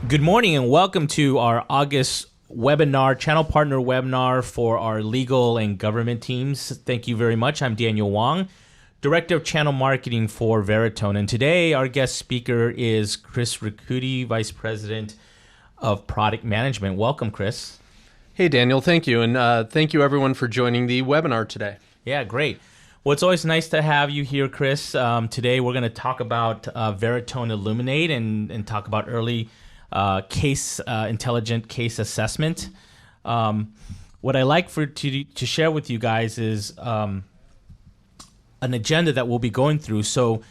Good morning and welcome to our August webinar, channel partner webinar for our legal and government teams. Thank you very much. I'm Daniel Wong, Director of Channel Marketing for Veritone. And today our guest speaker is Chris Riccuti, Vice President of Product Management. Welcome, Chris. Hey, Daniel. Thank you. And thank you, everyone, for joining the webinar today. Yeah, great. Well, it's always nice to have you here, Chris. Today we're going to talk about Veritone Illuminate and talk about early intelligent case assessment. What I like to share with you guys is an agenda that we'll be going through. So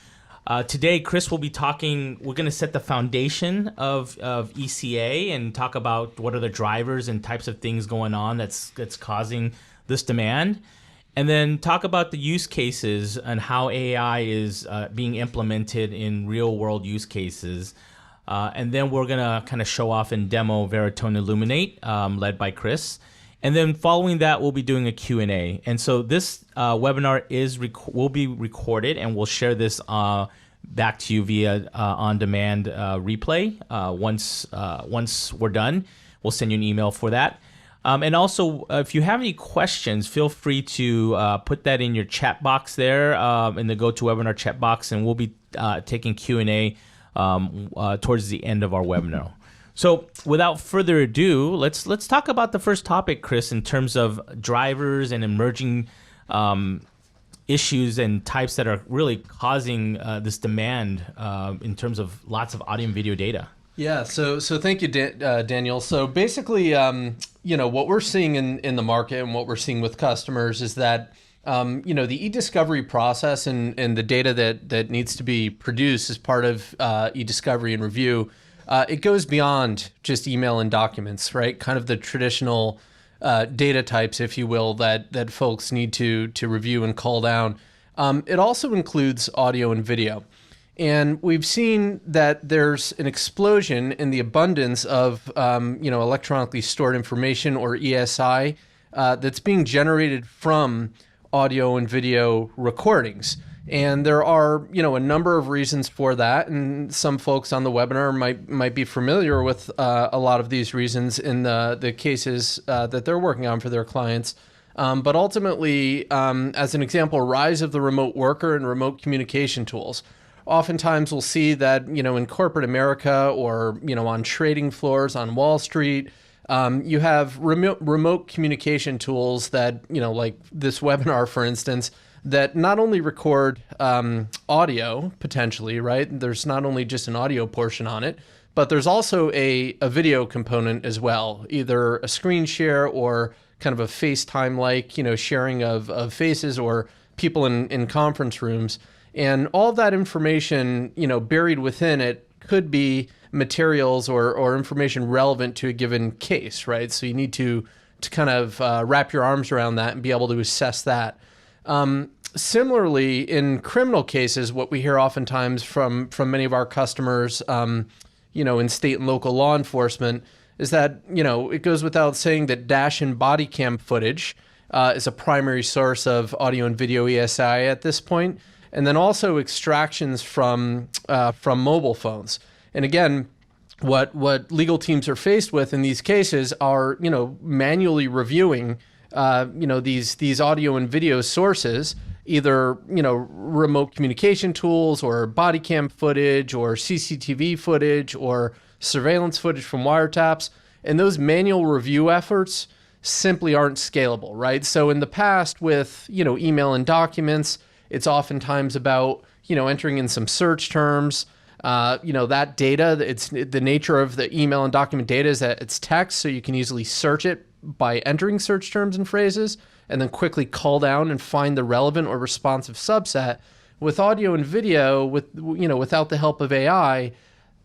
today, Chris will be talking. We're going to set the foundation of ECA and talk about what are the drivers and types of things going on that's causing this demand, and then talk about the use cases and how AI is being implemented in real world use cases. And then we're going to kind of show off and demo Veritone Illuminate, led by Chris. And then following that, we'll be doing a Q&A. And so this webinar will be recorded, and we'll share this back to you via on-demand replay. Once we're done, we'll send you an email for that. And also, if you have any questions, feel free to put that in your chat box there, in the GoToWebinar chat box, and we'll be taking Q&A towards the end of our webinar. So without further ado, let's talk about the first topic, Chris, in terms of drivers and emerging issues and types that are really causing this demand in terms of lots of audio and video data. Yeah, so thank you, Daniel. So basically, what we're seeing in the market and what we're seeing with customers is that the e-discovery process and the data that needs to be produced as part of e-discovery and review, it goes beyond just email and documents, right? Kind of the traditional data types, if you will, that folks need to review and call down. It also includes audio and video. And we've seen that there's an explosion in the abundance of electronically stored information, or ESI, that's being generated from audio and video recordings. And there are, a number of reasons for that. And some folks on the webinar might be familiar with a lot of these reasons in the cases that they're working on for their clients. But ultimately, as an example, rise of the remote worker and remote communication tools. Oftentimes we'll see that, in corporate America or, on trading floors on Wall Street, you have remote communication tools that, like this webinar, for instance, that not only record audio, potentially, right? There's not only just an audio portion on it, but there's also a video component as well, either a screen share or kind of a FaceTime-like, sharing of faces or people in conference rooms. And all of that information, buried within it could be materials or information relevant to a given case, right? So you need to kind of wrap your arms around that and be able to assess that. Similarly, in criminal cases, what we hear oftentimes from many of our customers, in state and local law enforcement, is that, it goes without saying that dash and body cam footage is a primary source of audio and video ESI at this point. And then also extractions from mobile phones. And again, what legal teams are faced with in these cases are, manually reviewing, these audio and video sources, either, remote communication tools or body cam footage or CCTV footage or surveillance footage from wiretaps. And those manual review efforts simply aren't scalable, right? So in the past with, email and documents, it's oftentimes about, entering in some search terms. That data, it's the nature of the email and document data is that it's text, so you can easily search it by entering search terms and phrases and then quickly call down and find the relevant or responsive subset. With audio and video, without the help of AI,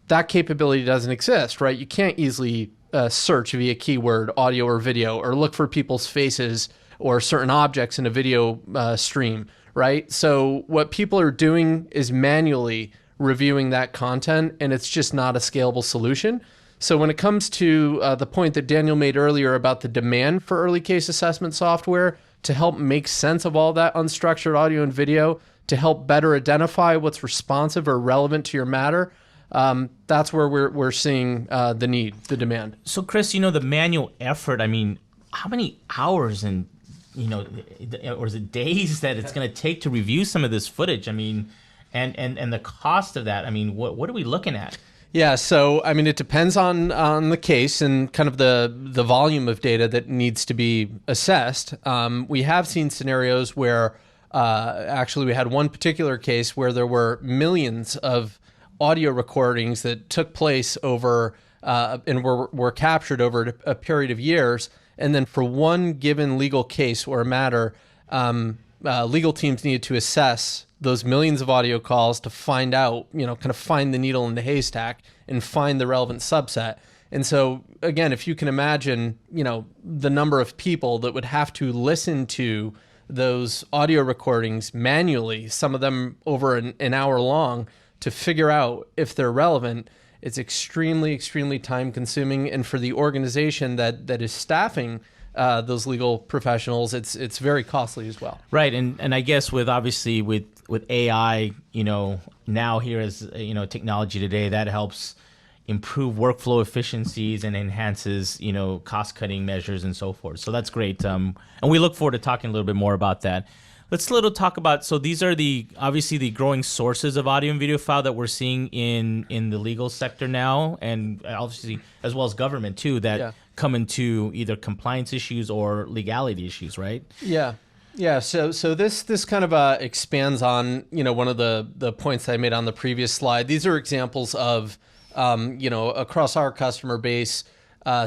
that capability doesn't exist, right? You can't easily search via keyword audio or video or look for people's faces or certain objects in a video stream, right? So what people are doing is manually reviewing that content, and it's just not a scalable solution. So when it comes to the point that Daniel made earlier about the demand for early case assessment software to help make sense of all that unstructured audio and video, to help better identify what's responsive or relevant to your matter, that's where we're seeing the need, the demand. So, Chris, you know, the manual effort, I mean, how many hours and, you know, or is it days that it's going to take to review some of this footage? I mean, and the cost of that, I mean, what are we looking at? Yeah, so I mean, it depends on the case and kind of the volume of data that needs to be assessed. We have seen scenarios where actually we had one particular case where there were millions of audio recordings that took place over and were captured over a period of years, and then for one given legal case or matter, legal teams needed to assess those millions of audio calls to find out, you know, kind of find the needle in the haystack and find the relevant subset. And so, again, if you can imagine, you know, the number of people that would have to listen to those audio recordings manually, some of them over an hour long, to figure out if they're relevant, it's extremely, extremely time consuming. And for the organization that is staffing those legal professionals, it's very costly as well. Right, and I guess with AI, you know, now here is, you know, technology today that helps improve workflow efficiencies and enhances, you know, cost cutting measures and so forth. So that's great, and we look forward to talking a little bit more about that. Let's talk about, so these are obviously the growing sources of audio and video file that we're seeing in the legal sector now, and obviously as well as government too, that come into either compliance issues or legality issues, right? Yeah. Yeah, so this kind of expands on, you know, one of the points I made on the previous slide. These are examples of, you know, across our customer base,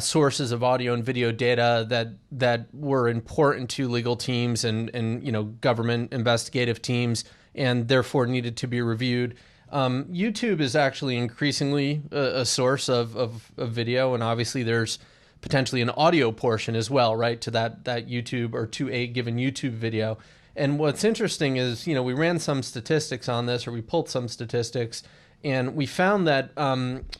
sources of audio and video data that were important to legal teams and you know, government investigative teams, and therefore needed to be reviewed. YouTube is actually increasingly a source of video, and obviously there's potentially an audio portion as well, right, to that YouTube or to a given YouTube video. And what's interesting is, you know, we ran some statistics on this, or we pulled some statistics, and we found that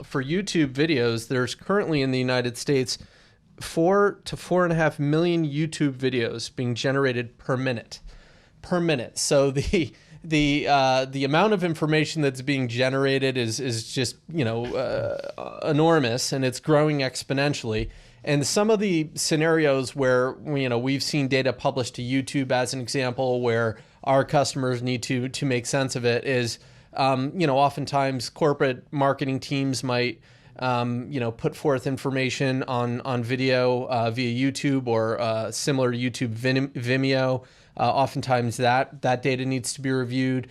for YouTube videos, there's currently in the United States 4 to 4.5 million YouTube videos being generated per minute. So the amount of information that's being generated is just, you know, enormous, and it's growing exponentially. And some of the scenarios where, you know, we've seen data published to YouTube as an example where our customers need to make sense of it is, you know, oftentimes corporate marketing teams might, you know, put forth information on video via YouTube or similar to YouTube Vimeo. Oftentimes that data needs to be reviewed.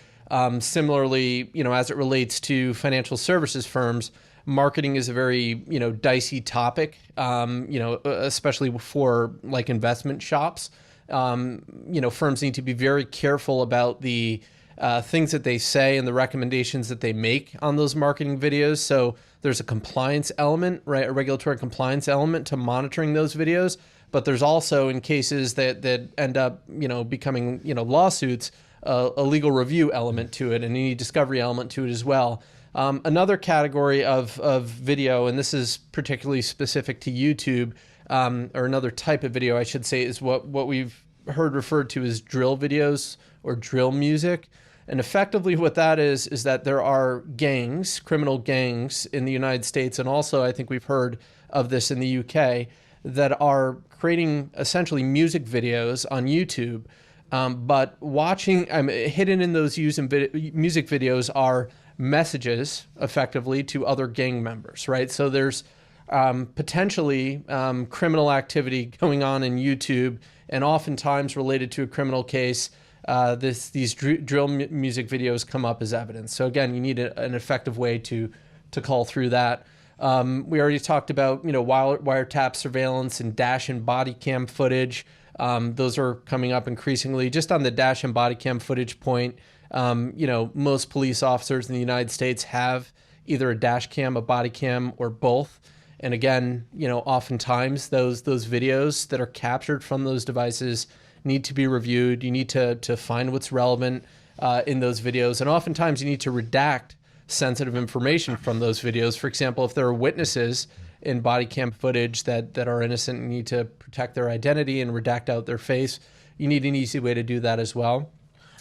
Similarly, you know, as it relates to financial services firms, marketing is a very, you know, dicey topic, you know, especially for like investment shops. You know, firms need to be very careful about the things that they say and the recommendations that they make on those marketing videos. So there's a compliance element, right, a regulatory compliance element to monitoring those videos. But there's also, in cases that end up, you know, becoming, you know, lawsuits, a legal review element to it and any discovery element to it as well. Another category of video, and this is particularly specific to YouTube, or another type of video, I should say, is what we've heard referred to as drill videos or drill music. And effectively what that is that there are gangs, criminal gangs in the United States, and also I think we've heard of this in the UK, that are creating essentially music videos on YouTube. But hidden in those music videos are messages effectively to other gang members, right? So there's potentially criminal activity going on in YouTube, and oftentimes related to a criminal case. These drill music videos come up as evidence. So again, you need an effective way to call through that. We already talked about, you know, wiretap surveillance and dash and body cam footage. Those are coming up increasingly. Just on the dash and body cam footage point, you know, most police officers in the United States have either a dash cam, a body cam, or both. And again, you know, oftentimes those videos that are captured from those devices need to be reviewed. You need to find what's relevant in those videos. And oftentimes you need to redact sensitive information from those videos. For example, if there are witnesses in body cam footage that are innocent and need to protect their identity and redact out their face, you need an easy way to do that as well.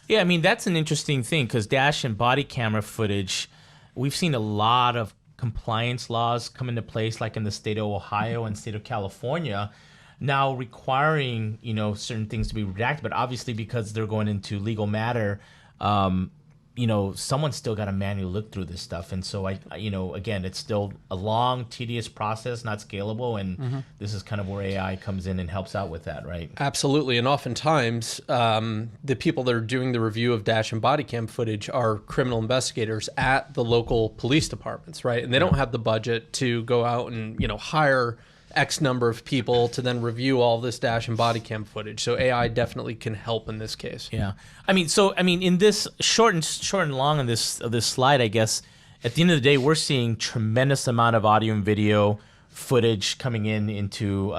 Yeah, I mean, that's an interesting thing, because dash and body camera footage, we've seen a lot of compliance laws come into place, like in the state of Ohio and state of California, now requiring, certain things to be redacted. But obviously, because they're going into legal matter, someone's still got to manually look through this stuff. And so again, it's still a long, tedious process, not scalable. And this is kind of where AI comes in and helps out with that, right? Absolutely. And oftentimes, the people that are doing the review of dash and body cam footage are criminal investigators at the local police departments, right? And they don't have the budget to go out and, hire X number of people to then review all this dash and body cam footage. So AI definitely can help in this case. Yeah. In this short and long of this slide, I guess, at the end of the day, we're seeing tremendous amount of audio and video footage coming into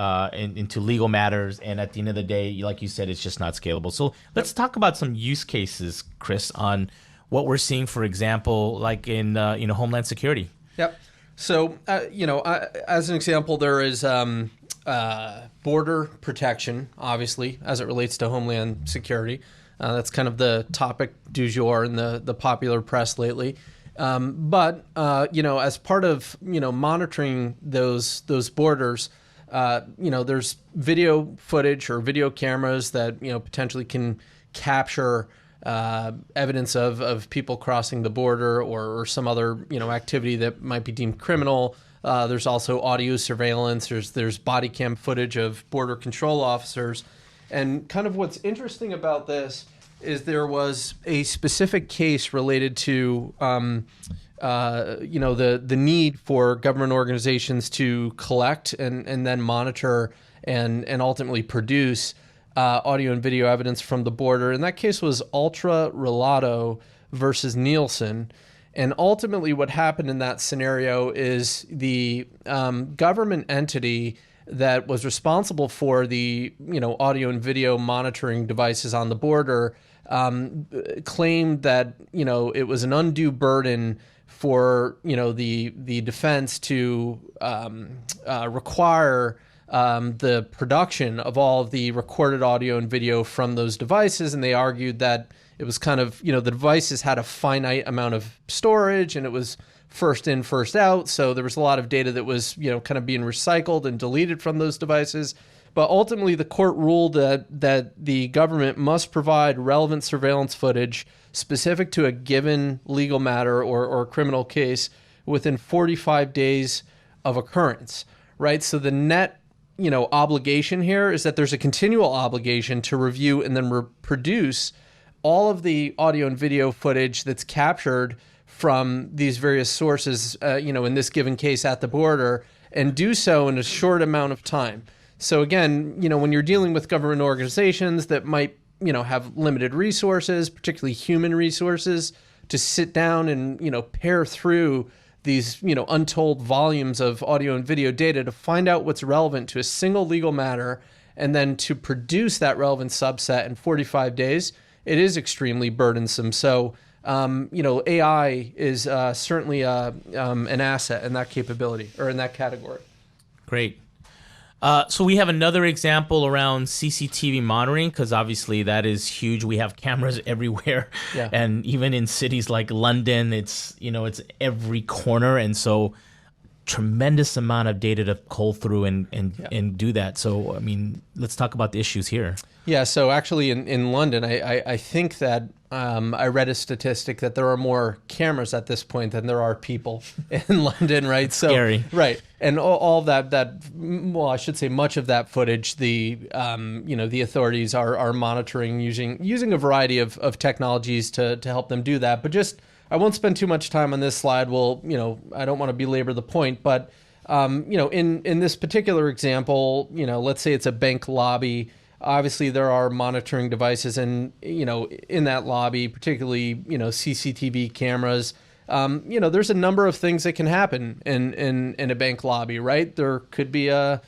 legal matters. And at the end of the day, like you said, it's just not scalable. So let's talk about some use cases, Chris, on what we're seeing, for example, like in Homeland Security. Yep. So, as an example, there is border protection, obviously, as it relates to Homeland Security. That's kind of the topic du jour in the popular press lately. But as part of, monitoring those borders, there's video footage or video cameras that, potentially can capture evidence of people crossing the border or some other activity that might be deemed criminal. There's also audio surveillance. There's body cam footage of border control officers, and kind of what's interesting about this is there was a specific case related to the need for government organizations to collect and then monitor and ultimately produce audio and video evidence from the border. And that case was Ultra Relato versus Nielsen. And ultimately what happened in that scenario is the government entity that was responsible for the audio and video monitoring devices on the border claimed that it was an undue burden for the defense to require the production of all of the recorded audio and video from those devices. And they argued that it was kind of, the devices had a finite amount of storage and it was first in, first out. So there was a lot of data that was, kind of being recycled and deleted from those devices. But ultimately, the court ruled that the government must provide relevant surveillance footage specific to a given legal matter or criminal case within 45 days of occurrence, right? So the net obligation here is that there's a continual obligation to review and then reproduce all of the audio and video footage that's captured from these various sources, in this given case at the border, and do so in a short amount of time. So again, when you're dealing with government organizations that might, have limited resources, particularly human resources, to sit down and, pare through these, untold volumes of audio and video data to find out what's relevant to a single legal matter, and then to produce that relevant subset in 45 days, it is extremely burdensome. So, AI is certainly an asset in that capability or in that category. Great. So we have another example around CCTV monitoring, because obviously that is huge. We have cameras everywhere, yeah. And even in cities like London, it's every corner, and so tremendous amount of data to cull through and do that. So let's talk about the issues here. Yeah. So actually, in London, I think that I read a statistic that there are more cameras at this point than there are people in London, right? So, scary, right? And all that well, I should say much of that footage, the authorities are monitoring using a variety of technologies to help them do that. But just I won't spend too much time on this slide. Well, I don't want to belabor the point, but in this particular example, let's say it's a bank lobby. Obviously, there are monitoring devices in that lobby, particularly, CCTV cameras. There's a number of things that can happen in a bank lobby, right? There could be a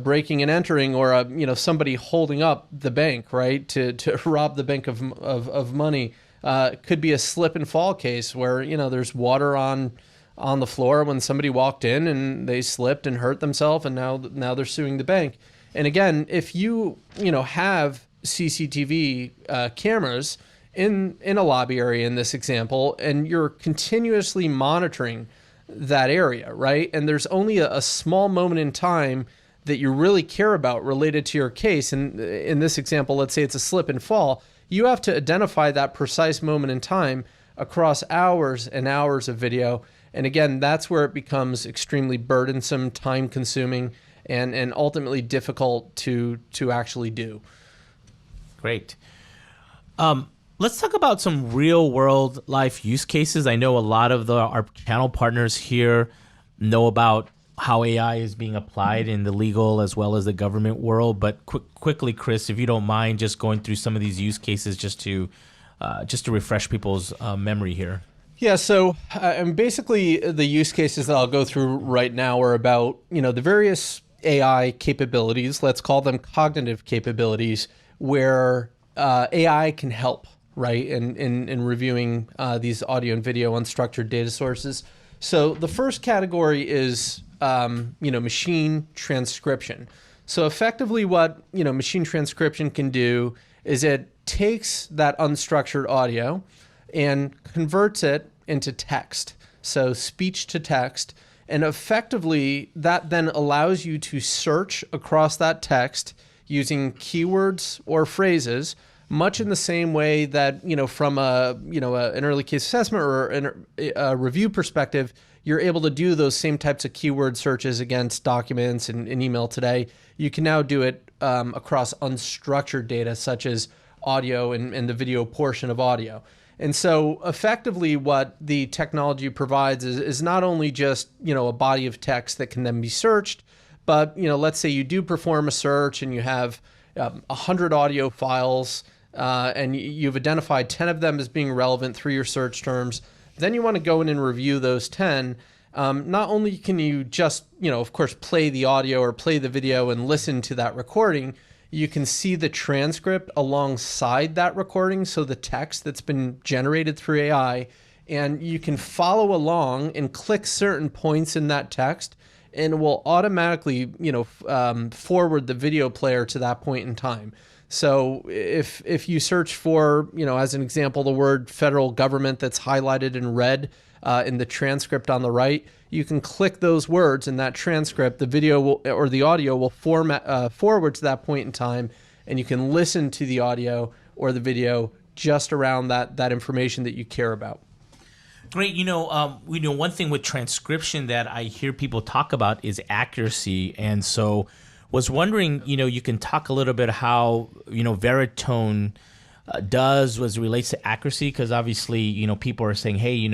breaking and entering, or somebody holding up the bank, right, to rob the bank of money. Could be a slip and fall case where, there's water on the floor when somebody walked in and they slipped and hurt themselves, and now they're suing the bank. And again, if you have CCTV cameras in a lobby area in this example, and you're continuously monitoring that area, right? And there's only a small moment in time that you really care about related to your case. And in this example, let's say it's a slip and fall. You have to identify that precise moment in time across hours and hours of video. And again, that's where it becomes extremely burdensome, time consuming, and ultimately difficult to actually do. Great. Let's talk about some real world life use cases. I know a lot of our channel partners here know about how AI is being applied in the legal as well as the government world. But quickly, Chris, if you don't mind just going through some of these use cases just to refresh people's memory here. Yeah, so basically the use cases that I'll go through right now are about, the various AI capabilities, let's call them cognitive capabilities, where AI can help, right, in reviewing these audio and video unstructured data sources. So the first category is, machine transcription. So effectively what, machine transcription can do is it takes that unstructured audio and converts it into text. So speech to text. And effectively, that then allows you to search across that text using keywords or phrases, much in the same way that, from an early case assessment or a review perspective, you're able to do those same types of keyword searches against documents and email today. You can now do it across unstructured data, such as audio and the video portion of audio. And so effectively what the technology provides is not only just, a body of text that can then be searched, but, let's say you do perform a search and you have 100 audio files and you've identified 10 of them as being relevant through your search terms. Then you want to go in and review those 10. Not only can you just, of course, play the audio or play the video and listen to that recording, you can see the transcript alongside that recording, so the text that's been generated through AI, and you can follow along and click certain points in that text, and it will automatically, forward the video player to that point in time. So if you search for, as an example, the word federal government that's highlighted in red in the transcript on the right, you can click those words in that transcript. The video or the audio will forward to that point in time, and you can listen to the audio or the video just around that information that you care about. Great. One thing with transcription that I hear people talk about is accuracy. And so was wondering, you can talk a little bit how, Veritone does as it relates to accuracy, because obviously, people are saying, hey,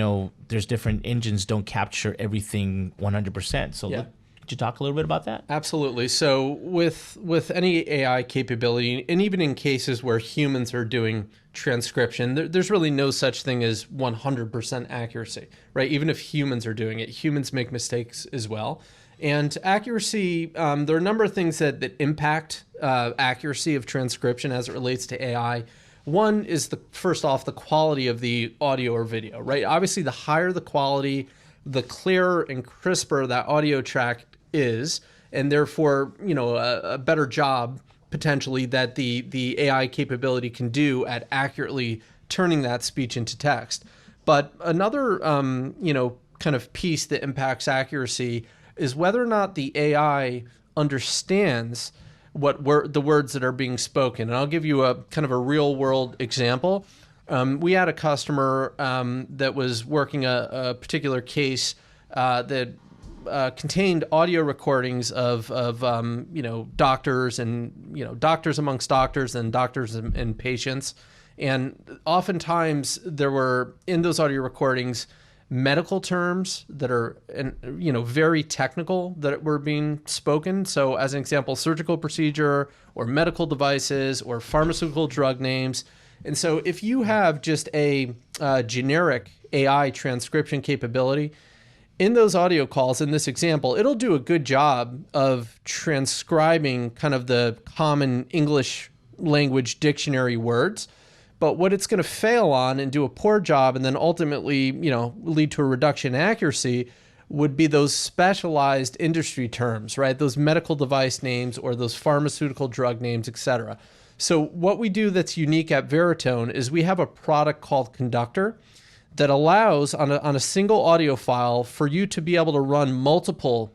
there's different engines don't capture everything 100%. So Yeah. Could you talk a little bit about that? Absolutely. So with any AI capability, and even in cases where humans are doing transcription, there's really no such thing as 100% accuracy, right? Even if humans are doing it, humans make mistakes as well. And accuracy, there are a number of things that impact accuracy of transcription as it relates to AI. One is first off, the quality of the audio or video, right? Obviously, the higher the quality, the clearer and crisper that audio track is, and therefore, a better job potentially that the AI capability can do at accurately turning that speech into text. But another, kind of piece that impacts accuracy is whether or not the AI understands the words that are being spoken. And I'll give you a kind of a real world example. We had a customer that was working a particular case that contained audio recordings of doctors and doctors amongst doctors and doctors and patients. And oftentimes there were in those audio recordings medical terms that are very technical that were being spoken. So as an example, surgical procedure or medical devices or pharmaceutical drug names. And so if you have just a generic AI transcription capability in those audio calls, in this example, it'll do a good job of transcribing kind of the common English language dictionary words. But what it's going to fail on and do a poor job and then ultimately, lead to a reduction in accuracy would be those specialized industry terms, right? Those medical device names or those pharmaceutical drug names, et cetera. So what we do that's unique at Veritone is we have a product called Conductor that allows on a single audio file for you to be able to run multiple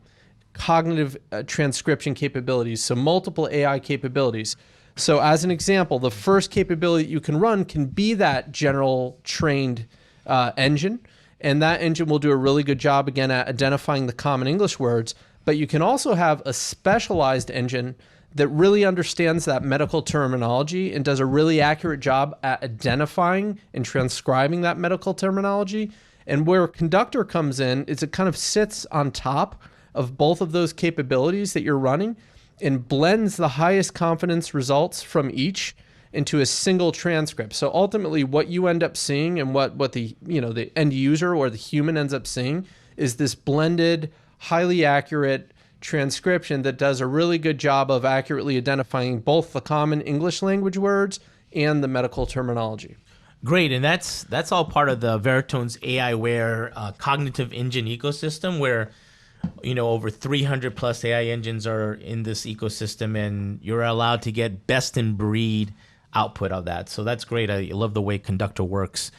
cognitive transcription capabilities, so multiple AI capabilities. So as an example, the first capability you can run can be that general trained engine, and that engine will do a really good job, again, at identifying the common English words, but you can also have a specialized engine that really understands that medical terminology and does a really accurate job at identifying and transcribing that medical terminology. And where Conductor comes in is it kind of sits on top of both of those capabilities that you're running and blends the highest confidence results from each into a single transcript. So ultimately what you end up seeing and what the the end user or the human ends up seeing is this blended, highly accurate transcription that does a really good job of accurately identifying both the common English language words and the medical terminology. Great, and that's all part of the Veritone's aiWARE cognitive engine ecosystem, where over 300 plus AI engines are in this ecosystem, and you're allowed to get best in breed output of that. So that's great. I love the way Conductor works.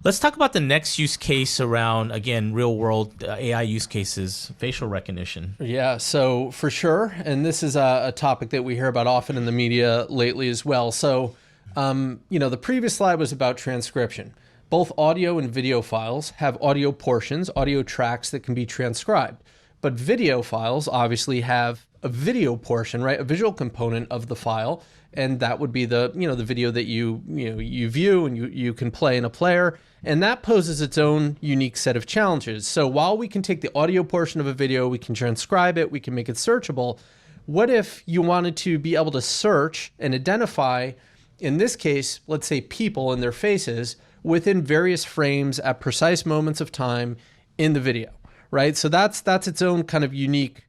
Let's talk about the next use case around, again, real world AI use cases, facial recognition. Yeah, so for sure. And this is a topic that we hear about often in the media lately as well. So, the previous slide was about transcription. Both audio and video files have audio portions, audio tracks that can be transcribed. But video files obviously have a video portion, right? A visual component of the file. And that would be the video that you view and you can play in a player. And that poses its own unique set of challenges. So while we can take the audio portion of a video, we can transcribe it, we can make it searchable. What if you wanted to be able to search and identify, in this case, let's say people and their faces within various frames at precise moments of time in the video, right? So that's its own kind of unique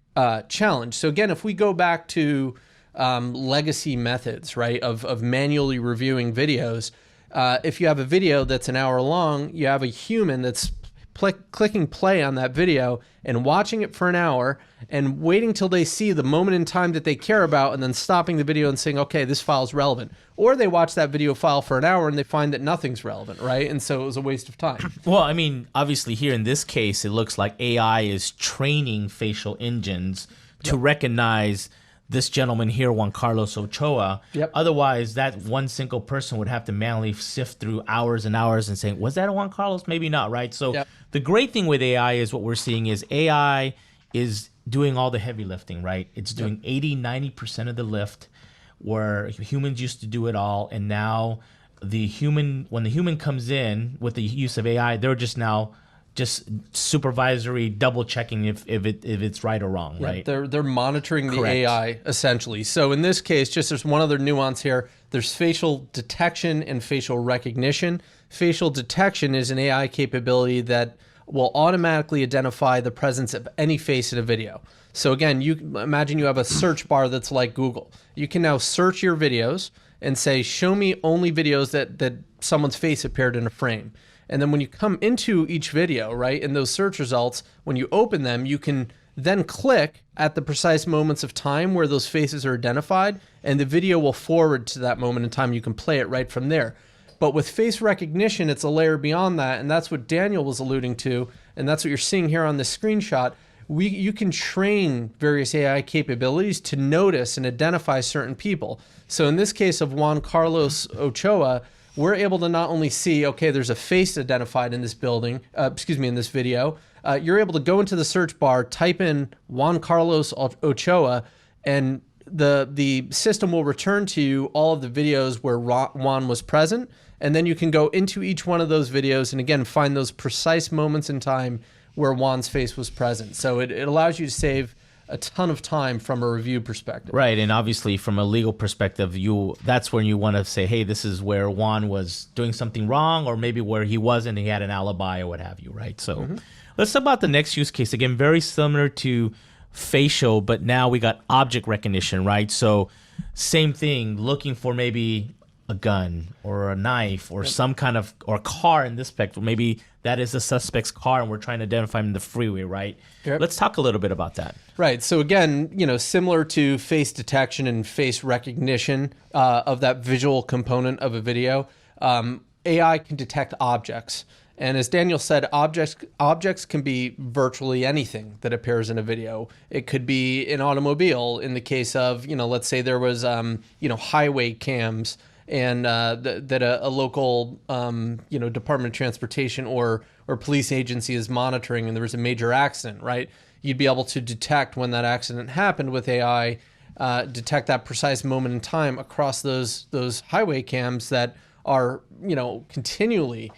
challenge. So again, if we go back to legacy methods, right, of manually reviewing videos, if you have a video that's an hour long, you have a human that's clicking play on that video and watching it for an hour and waiting till they see the moment in time that they care about and then stopping the video and saying, okay, this file's relevant. Or they watch that video file for an hour and they find that nothing's relevant, right? And so it was a waste of time. Well, I mean, obviously here in this case, it looks like AI is training facial engines to recognize this gentleman here, Juan Carlos Ochoa. Yep. Otherwise, that one single person would have to manually sift through hours and hours and saying, was that a Juan Carlos? Maybe not, right? So the great thing with AI is what we're seeing is AI is doing all the heavy lifting, right? It's doing 80-90% of the lift, where humans used to do it all. And now when the human comes in with the use of AI, they're just now supervisory double checking if it's right or wrong, right? They're monitoring the Correct. AI essentially. So in this case, there's one other nuance here. There's facial detection and facial recognition. Facial detection is an AI capability that will automatically identify the presence of any face in a video. So again, you imagine you have a search bar that's like Google. You can now search your videos and say, show me only videos that someone's face appeared in a frame. And then when you come into each video, right, in those search results, when you open them, you can then click at the precise moments of time where those faces are identified, and the video will forward to that moment in time. You can play it right from there. But with face recognition, it's a layer beyond that, and that's what Daniel was alluding to, and that's what you're seeing here on this screenshot. You can train various AI capabilities to notice and identify certain people. So in this case of Juan Carlos Ochoa, we're able to not only see, okay, there's a face identified in this in this video. You're able to go into the search bar, type in Juan Carlos Ochoa, and the system will return to you all of the videos where Juan was present. And then you can go into each one of those videos and again, find those precise moments in time where Juan's face was present. So it allows you to save a ton of time from a review perspective. Right, and obviously from a legal perspective, that's when you want to say, hey, this is where Juan was doing something wrong, or maybe where he wasn't, he had an alibi or what have you, right? So let's talk about the next use case. Again, very similar to facial, but now we got object recognition, right? So same thing, looking for maybe a gun or a knife or some kind of, or a car in this spectrum. Maybe that is the suspect's car and we're trying to identify him in the freeway, right? Yep. Let's talk a little bit about that. Right. So again, similar to face detection and face recognition of that visual component of a video, AI can detect objects. And as Daniel said, objects can be virtually anything that appears in a video. It could be an automobile in the case of, let's say there was, highway cams and that a local, Department of Transportation or police agency is monitoring and there was a major accident, right? You'd be able to detect when that accident happened with AI, detect that precise moment in time across those highway cams that are, continually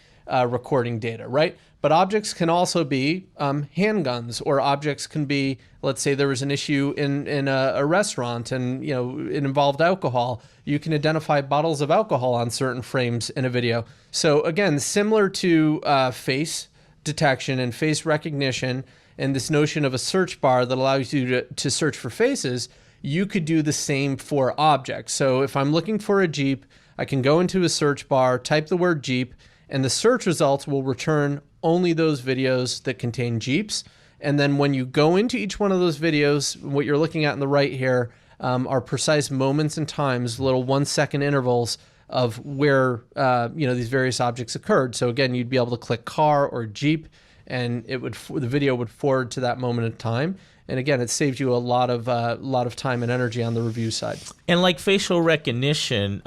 recording data, right? But objects can also be handguns, or objects can be, let's say there was an issue in a restaurant and it involved alcohol. You can identify bottles of alcohol on certain frames in a video. So again, similar to face detection and face recognition and this notion of a search bar that allows you to search for faces, you could do the same for objects. So if I'm looking for a Jeep, I can go into a search bar, type the word Jeep, and the search results will return only those videos that contain Jeeps. And then when you go into each one of those videos, what you're looking at on the right here are precise moments and times, little 1-second intervals of where these various objects occurred. So again, you'd be able to click car or Jeep, and the video would forward to that moment in time. And again, it saves you a lot of time and energy on the review side. And like facial recognition,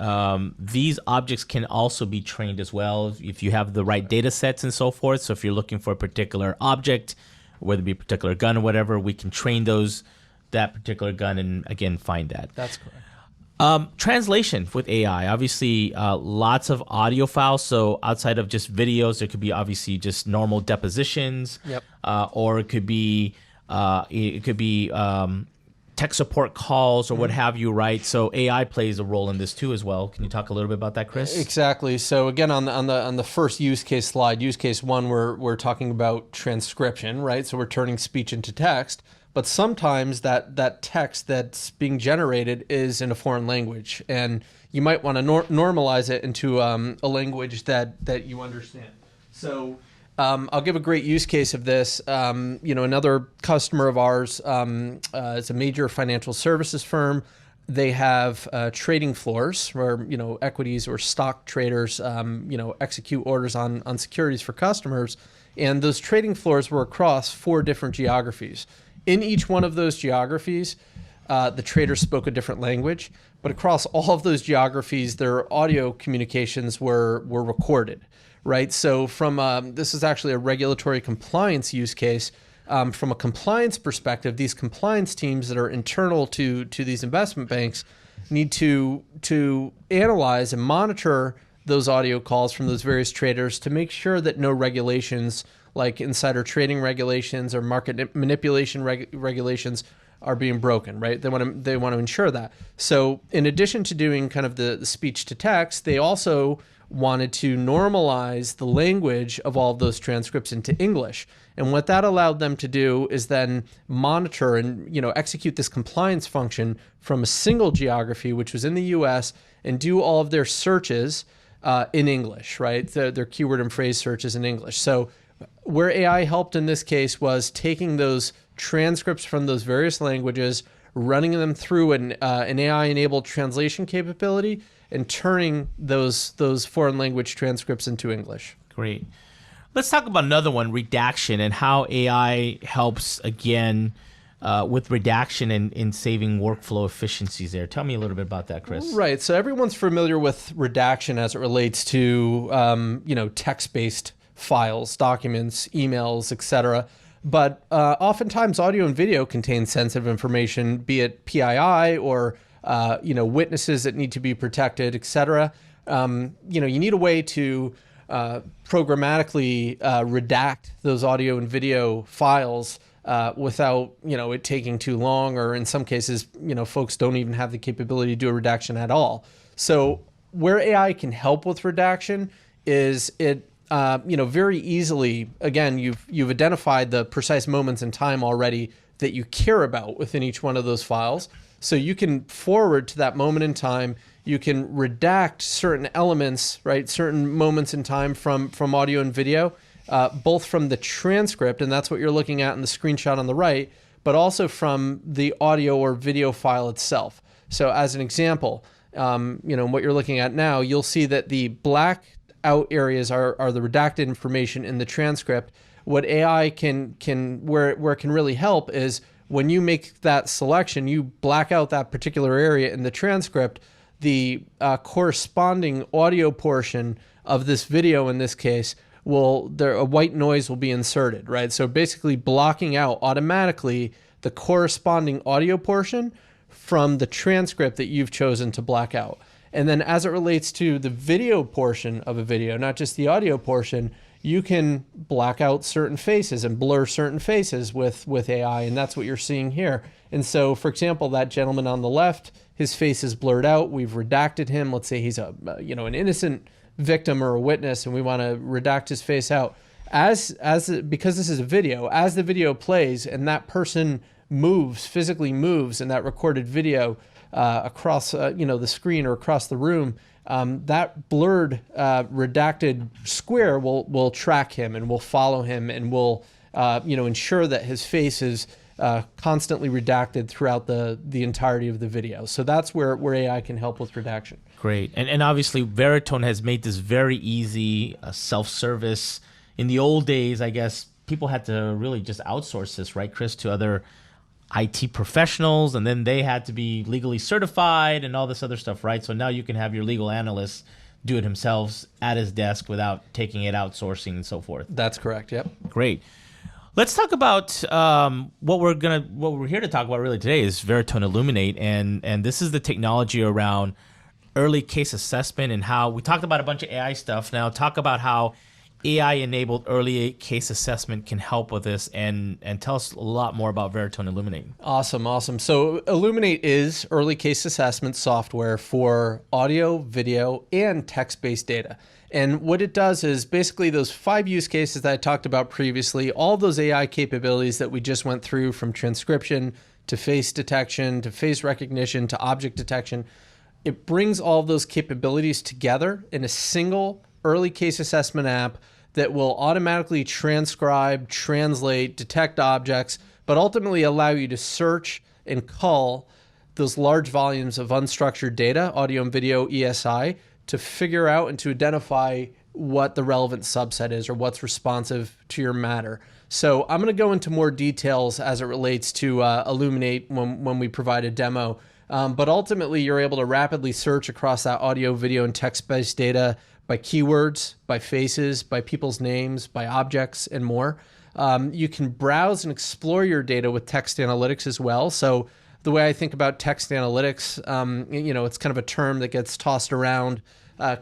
these objects can also be trained as well if you have the right data sets and so forth. So if you're looking for a particular object, whether it be a particular gun or whatever, we can train that particular gun and again find that. That's correct. Translation with AI, obviously lots of audio files. So outside of just videos, there could be obviously just normal depositions, Yep. Or it could be tech support calls or what have you, right? So AI plays a role in this too as well. Can you talk a little bit about that, Chris? Exactly. So again, on the first use case slide, use case 1, we're talking about transcription, right? So we're turning speech into text. But sometimes that text that's being generated is in a foreign language, and you might want to normalize it into a language that you understand. So I'll give a great use case of this. Another customer of ours, it's a major financial services firm. They have trading floors where equities or stock traders execute orders on securities for customers, and those trading floors were across 4 different geographies. In each one of those geographies, the traders spoke a different language, but across all of those geographies, their audio communications were recorded, right? So this is actually a regulatory compliance use case. From a compliance perspective, these compliance teams that are internal to these investment banks need to analyze and monitor those audio calls from those various traders to make sure that no regulations like insider trading regulations or market manipulation regulations are being broken, right? They want to ensure that. So in addition to doing kind of the speech to text, they also wanted to normalize the language of all of those transcripts into English. And what that allowed them to do is then monitor and execute this compliance function from a single geography, which was in the US, and do all of their searches in English, right? Their keyword and phrase searches in English. So where AI helped in this case was taking those transcripts from those various languages, running them through an AI-enabled translation capability, and turning those foreign language transcripts into English. Great. Let's talk about another one, redaction, and how AI helps, again, with redaction and in saving workflow efficiencies there. Tell me a little bit about that, Chris. Right. So everyone's familiar with redaction as it relates to text-based files, documents, emails, etc. But oftentimes audio and video contain sensitive information, be it PII or witnesses that need to be protected, etc. You need a way to programmatically redact those audio and video files without it taking too long, or in some cases folks don't even have the capability to do a redaction at all. So where AI can help with redaction is it very easily, again, you've identified the precise moments in time already that you care about within each one of those files. So you can forward to that moment in time you can redact certain elements, right? Certain moments in time from audio and video, both from the transcript, and that's what you're looking at in the screenshot on the right, but also from the audio or video file itself. So as an example, what you're looking at now, you'll see that the black out areas are the redacted information in the transcript. What AI where it can really help is when you make that selection, you black out that particular area in the transcript, the corresponding audio portion of this video in this case a white noise will be inserted, right? So basically blocking out automatically the corresponding audio portion from the transcript that you've chosen to black out. And then as it relates to the video portion of a video, not just the audio portion, you can black out certain faces and blur certain faces with AI, and that's what you're seeing here. And so, for example, that gentleman on the left, his face is blurred out. We've redacted him. Let's say he's an innocent victim or a witness, and we want to redact his face out. Because this is a video, as the video plays and that person physically moves in that recorded video across the screen or across the room, that blurred redacted square will track him and will follow him and will ensure that his face is constantly redacted throughout the entirety of the video. So that's where AI can help with redaction. Great. And obviously Veritone has made this very easy, self-service. In the old days, I guess people had to really just outsource this, right, Chris, to other IT professionals, and then they had to be legally certified and all this other stuff, right? So now you can have your legal analyst do it himself at his desk without taking it outsourcing and so forth. That's correct. Yep. Great. Let's talk about what we're here to talk about really today is Veritone Illuminate, and this is the technology around early case assessment and how we talked about a bunch of AI stuff. Now talk about how AI-enabled early case assessment can help with this, and tell us a lot more about Veritone Illuminate. Awesome. So Illuminate is early case assessment software for audio, video, and text-based data. And what it does is basically those 5 use cases that I talked about previously, all those AI capabilities that we just went through, from transcription to face detection to face recognition to object detection, it brings all those capabilities together in a single early case assessment app that will automatically transcribe, translate, detect objects, but ultimately allow you to search and cull those large volumes of unstructured data, audio and video ESI, to figure out and to identify what the relevant subset is or what's responsive to your matter. So I'm going to go into more details as it relates to Illuminate when we provide a demo. But ultimately, you're able to rapidly search across that audio, video, and text-based data by keywords, by faces, by people's names, by objects, and more. You can browse and explore your data with text analytics as well. So the way I think about text analytics, it's kind of a term that gets tossed around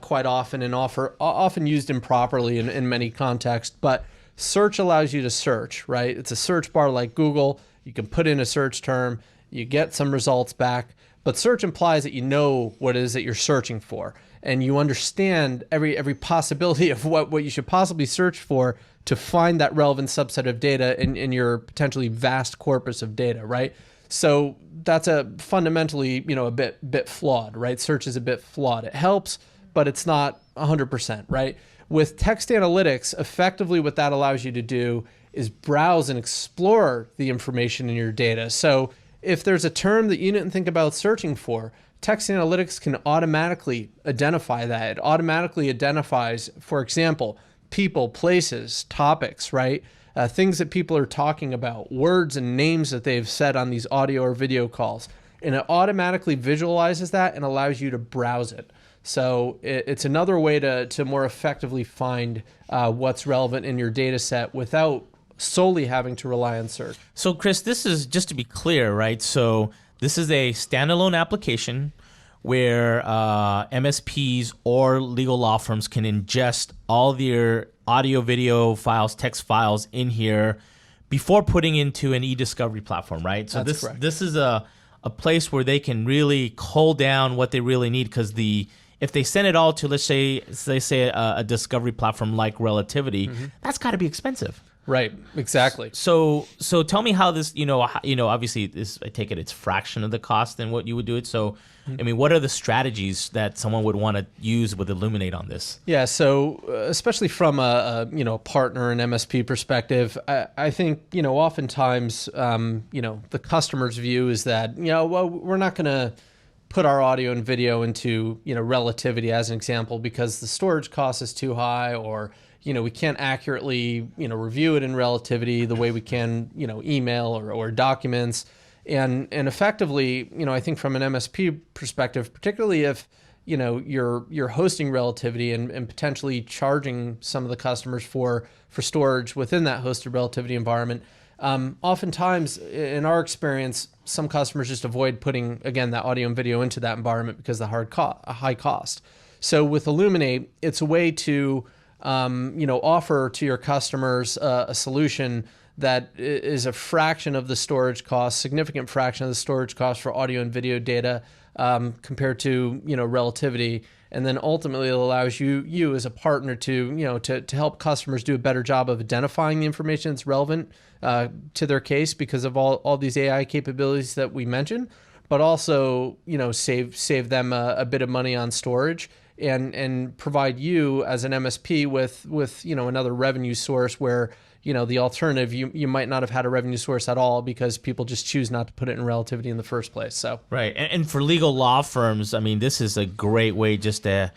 quite often and often used improperly in many contexts. But search allows you to search, right? It's a search bar like Google. You can put in a search term, you get some results back. But search implies that you know what it is that you're searching for, and you understand every possibility of what you should possibly search for to find that relevant subset of data in your potentially vast corpus of data, right? So that's fundamentally a bit flawed, right? Search is a bit flawed. It helps, but it's not 100%, right? With text analytics, effectively what that allows you to do is browse and explore the information in your data. So if there's a term that you didn't think about searching for, text analytics can automatically identify that. It automatically identifies, for example, people, places, topics, right? Things that people are talking about, words and names that they've said on these audio or video calls. And it automatically visualizes that and allows you to browse it. So it's another way to more effectively find what's relevant in your data set without solely having to rely on search. So Chris, this is, just to be clear, right? So this is a standalone application where MSPs or legal law firms can ingest all their audio, video files, text files in here before putting into an e-discovery platform, right? So That's correct. This is a place where they can really cull down what they really need, because if they send it all to, let's say a discovery platform like Relativity, that's got to be expensive. Right. Exactly. So tell me how this, obviously this, I take it it's fraction of the cost than what you would do it. So, I mean, what are the strategies that someone would want to use with Illuminate on this? Yeah. So especially from a partner and MSP perspective, I think, oftentimes, the customer's view is that, well, we're not going to put our audio and video into, relativity as an example, because the storage cost is too high, or, we can't accurately, review it in relativity the way we can, email or documents. And effectively, I think from an MSP perspective, particularly if, you're hosting relativity and potentially charging some of the customers for storage within that hosted relativity environment, oftentimes in our experience, some customers just avoid putting, again, that audio and video into that environment because of the high cost. So with Illuminate, it's a way to offer to your customers a solution that is a fraction of the storage cost, significant fraction of the storage cost for audio and video data compared to relativity, and then ultimately it allows you as a partner to to help customers do a better job of identifying the information that's relevant to their case because of all these AI capabilities that we mentioned, but also save them a bit of money on storage. And provide you as an MSP with another revenue source where the alternative you might not have had a revenue source at all because people just choose not to put it in relativity in the first place. So right, and for legal law firms, I mean, this is a great way just to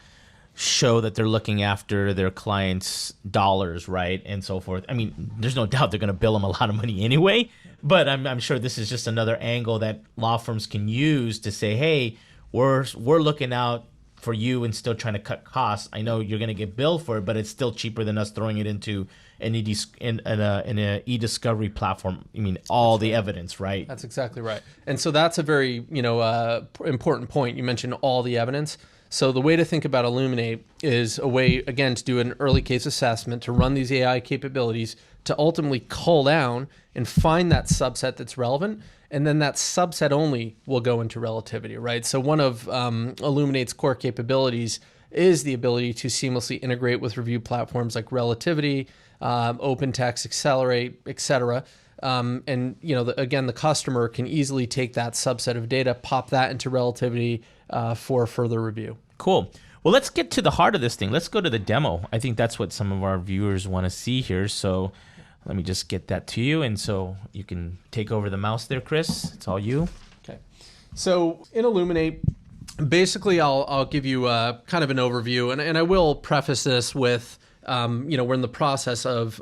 show that they're looking after their clients' dollars, right, and so forth. I mean, there's no doubt they're going to bill them a lot of money anyway, but I'm sure this is just another angle that law firms can use to say, hey, we're looking out for you and still trying to cut costs. I know you're going to get billed for it, but it's still cheaper than us throwing it into an e-discovery platform. I mean, all the evidence, right? That's exactly right. And so that's a very, important point. You mentioned all the evidence. So the way to think about Illuminate is a way, again, to do an early case assessment, to run these AI capabilities, to ultimately cull down and find that subset that's relevant. And then that subset only will go into relativity, right? So one of Illuminate's core capabilities is the ability to seamlessly integrate with review platforms like Relativity, OpenText, Accelerate, etc. And again, the customer can easily take that subset of data, pop that into Relativity for further review. Cool. Well, let's get to the heart of this thing. Let's go to the demo. I think that's what some of our viewers want to see here. So let me just get that to you. And so you can take over the mouse there, Chris. It's all you. Okay. So in Illuminate, basically I'll give you kind of an overview. And I will preface this with, we're in the process of,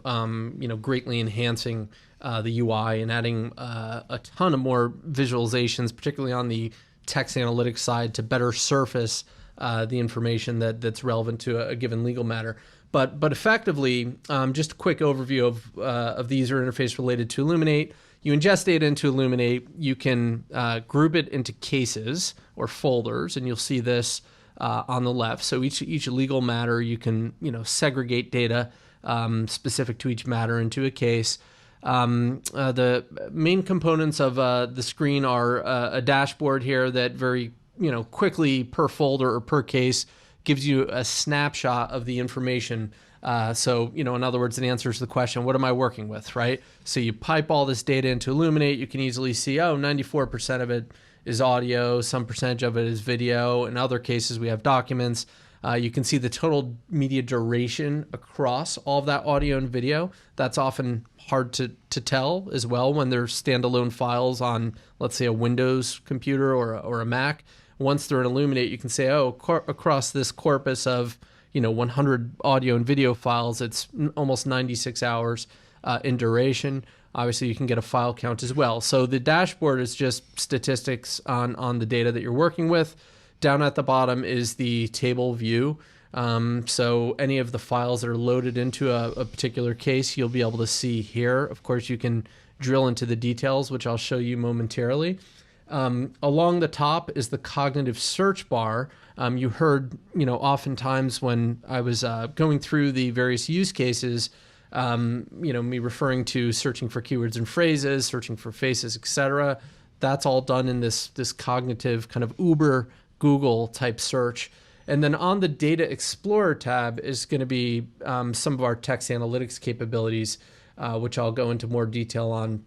greatly enhancing the UI and adding a ton of more visualizations, particularly on the text analytics side, to better surface the information that's relevant to a given legal matter. But effectively, just a quick overview of the user interface related to Illuminate. You ingest data into Illuminate. You can group it into cases or folders, and you'll see this on the left. So each legal matter, you can segregate data specific to each matter into a case. The main components of the screen are a dashboard here that very quickly per folder or per case gives you a snapshot of the information. So, in other words, it answers the question, what am I working with, right? So you pipe all this data into Illuminate, you can easily see, 94% of it is audio, some percentage of it is video. In other cases, we have documents. You can see the total media duration across all of that audio and video. That's often hard to tell as well when they're standalone files on, let's say, a Windows computer or a Mac. Once they're in Illuminate, you can say, across this corpus of 100 audio and video files, it's almost 96 hours in duration. Obviously, you can get a file count as well. So the dashboard is just statistics on the data that you're working with. Down at the bottom is the table view. So any of the files that are loaded into a particular case, you'll be able to see here. Of course, you can drill into the details, which I'll show you momentarily. Along the top is the cognitive search bar. You heard, oftentimes when I was going through the various use cases, me referring to searching for keywords and phrases, searching for faces, etc. That's all done in this cognitive kind of Uber Google type search. And then on the Data Explorer tab is going to be some of our text analytics capabilities. which I'll go into more detail on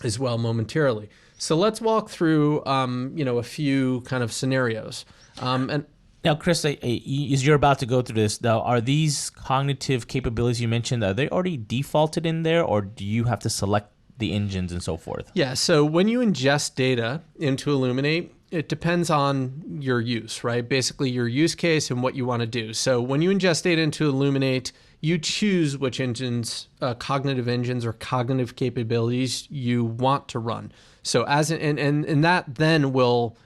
as well momentarily. So let's walk through, a few kind of scenarios. And now, Chris, as you're about to go through this, now, are these cognitive capabilities you mentioned, are they already defaulted in there, or do you have to select the engines and so forth? Yeah, so when you ingest data into Illuminate, it depends on your use, right? Basically your use case and what you want to do. So when you ingest data into Illuminate, you choose which engines, cognitive engines or cognitive capabilities you want to run. So and that then will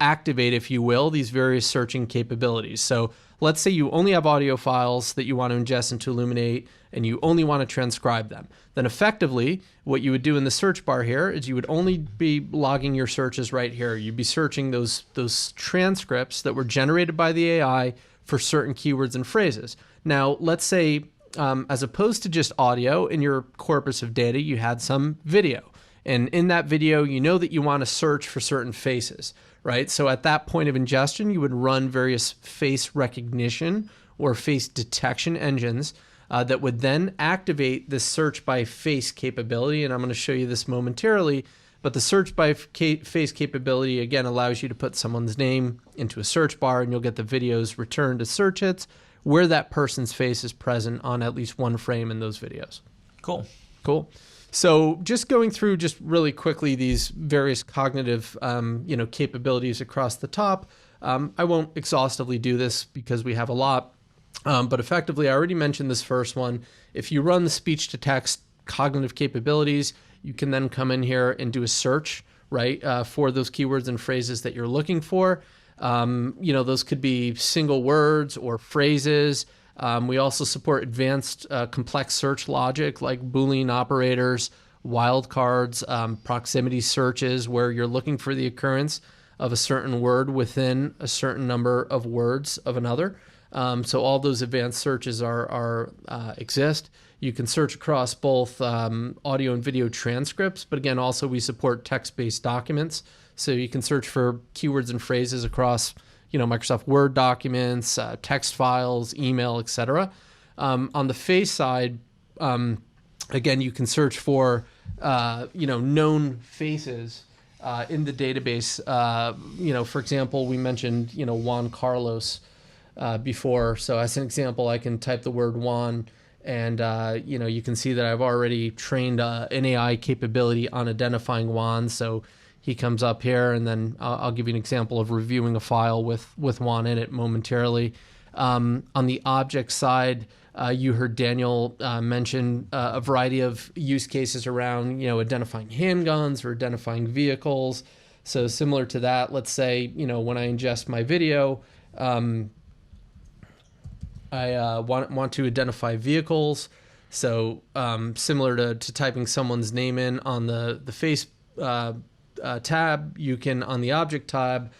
activate, if you will, these various searching capabilities. So let's say you only have audio files that you want to ingest into Illuminate and you only want to transcribe them. Then effectively, what you would do in the search bar here is you would only be logging your searches right here. You'd be searching those transcripts that were generated by the AI for certain keywords and phrases. Now, let's say, as opposed to just audio, in your corpus of data, you had some video. And in that video, you know that you want to search for certain faces, right? So at that point of ingestion, you would run various face recognition or face detection engines that would then activate this search by face capability. And I'm going to show you this momentarily. But the search by face capability, again, allows you to put someone's name into a search bar, and you'll get the videos returned to search hits where that person's face is present on at least one frame in those videos. Cool. So just going through just really quickly these various cognitive capabilities across the top. I won't exhaustively do this because we have a lot, but effectively I already mentioned this first one. If you run the speech to text cognitive capabilities, you can then come in here and do a search, right, for those keywords and phrases that you're looking for. Those could be single words or phrases. We also support advanced complex search logic like Boolean operators, wildcards, proximity searches where you're looking for the occurrence of a certain word within a certain number of words of another. So all those advanced searches exist. You can search across both audio and video transcripts, but again, also we support text-based documents. So you can search for keywords and phrases across Microsoft Word documents, text files, email, etc. On the face side, again, you can search for, known faces in the database. For example, we mentioned, Juan Carlos before. So as an example, I can type the word Juan, and, you can see that I've already trained an AI capability on identifying Juan. So he comes up here, and then I'll give you an example of reviewing a file with Juan in it momentarily. On the object side, you heard Daniel mention a variety of use cases around, identifying handguns or identifying vehicles. So similar to that, let's say, when I ingest my video, I want to identify vehicles. So similar to typing someone's name in on the face tab, you can, on the object tab,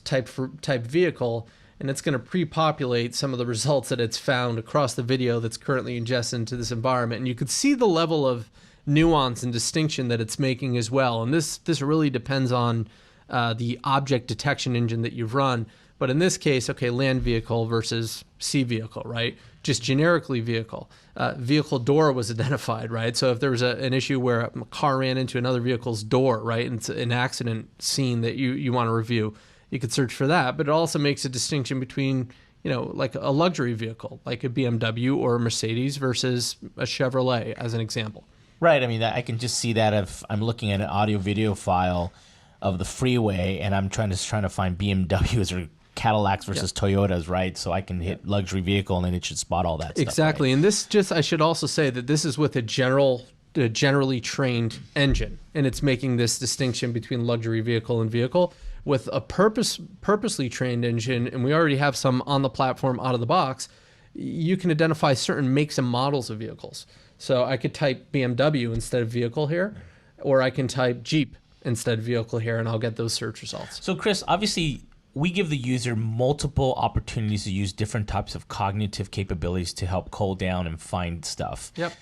type vehicle, and it's going to pre-populate some of the results that it's found across the video that's currently ingested into this environment. And you could see the level of nuance and distinction that it's making as well. And this really depends on the object detection engine that you've run. But in this case, okay, land vehicle versus sea vehicle, right? Just generically vehicle. Vehicle door was identified, right? So if there was an issue where a car ran into another vehicle's door, right, and it's an accident scene that you want to review, you could search for that. But it also makes a distinction between, like a luxury vehicle, like a BMW or a Mercedes versus a Chevrolet, as an example. Right. I mean, I can just see that if I'm looking at an audio-video file of the freeway and I'm trying to find BMWs or Cadillacs versus Toyotas, right? So I can hit luxury vehicle and then it should spot all that stuff. Exactly. Right? And this I should also say that this is with a generally trained engine, and it's making this distinction between luxury vehicle and vehicle. With a purposely trained engine, and we already have some on the platform out of the box, you can identify certain makes and models of vehicles. So I could type BMW instead of vehicle here, or I can type Jeep instead of vehicle here, and I'll get those search results. So Chris, obviously, we give the user multiple opportunities to use different types of cognitive capabilities to help cull down and find stuff. Yep.